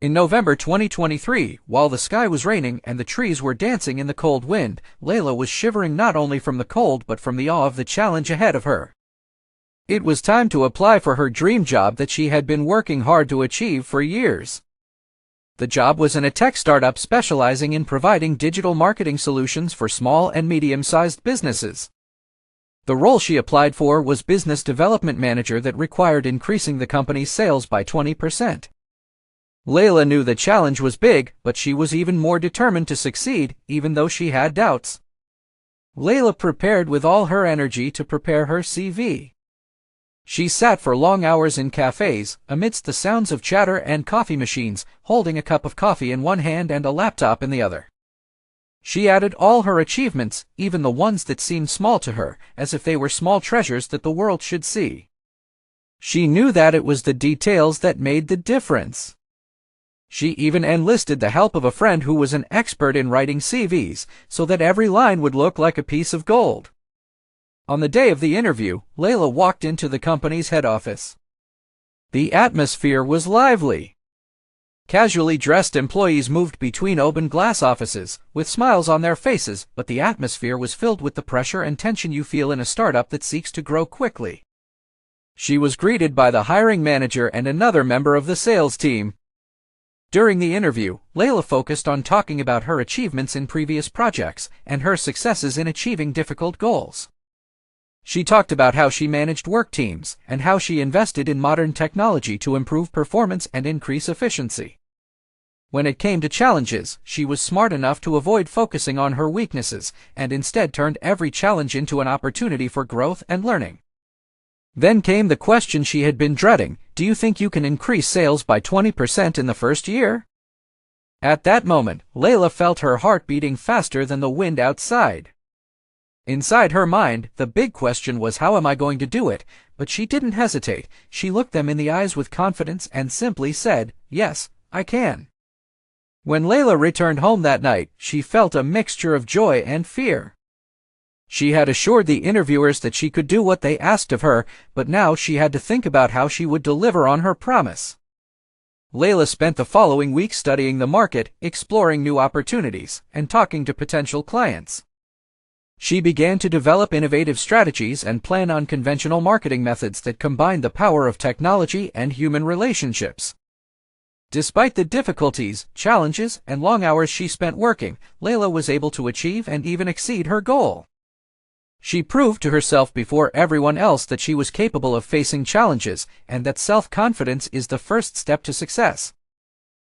In November 2023, while the sky was raining and the trees were dancing in the cold wind, Laila was shivering not only from the cold but from the awe of the challenge ahead of her. It was time to apply for her dream job that she had been working hard to achieve for years. The job was in a tech startup specializing in providing digital marketing solutions for small and medium-sized businesses. The role she applied for was business development manager that required increasing the company's sales by 20%. Laila knew the challenge was big, but she was even more determined to succeed, even though she had doubts. Laila prepared with all her energy to prepare her CV. She sat for long hours in cafes, amidst the sounds of chatter and coffee machines, holding a cup of coffee in one hand and a laptop in the other. She added all her achievements, even the ones that seemed small to her, as if they were small treasures that the world should see. She knew that it was the details that made the difference. She even enlisted the help of a friend who was an expert in writing CVs, so that every line would look like a piece of gold. On the day of the interview, Laila walked into the company's head office. The atmosphere was lively. Casually dressed employees moved between open glass offices, with smiles on their faces, but the atmosphere was filled with the pressure and tension you feel in a startup that seeks to grow quickly. She was greeted by the hiring manager and another member of the sales team. During the interview, Laila focused on talking about her achievements in previous projects and her successes in achieving difficult goals. She talked about how she managed work teams and how she invested in modern technology to improve performance and increase efficiency. When it came to challenges, she was smart enough to avoid focusing on her weaknesses and instead turned every challenge into an opportunity for growth and learning. Then came the question she had been dreading: do you think you can increase sales by 20% in the first year? At that moment, Laila felt her heart beating faster than the wind outside. Inside her mind, the big question was, how am I going to do it? But she didn't hesitate. She looked them in the eyes with confidence and simply said, "Yes, I can." When Laila returned home that night, she felt a mixture of joy and fear. She had assured the interviewers that she could do what they asked of her, but now she had to think about how she would deliver on her promise. Laila spent the following week studying the market, exploring new opportunities, and talking to potential clients. She began to develop innovative strategies and plan unconventional marketing methods that combined the power of technology and human relationships. Despite the difficulties, challenges, and long hours she spent working, Laila was able to achieve and even exceed her goal. She proved to herself before everyone else that she was capable of facing challenges and that self-confidence is the first step to success.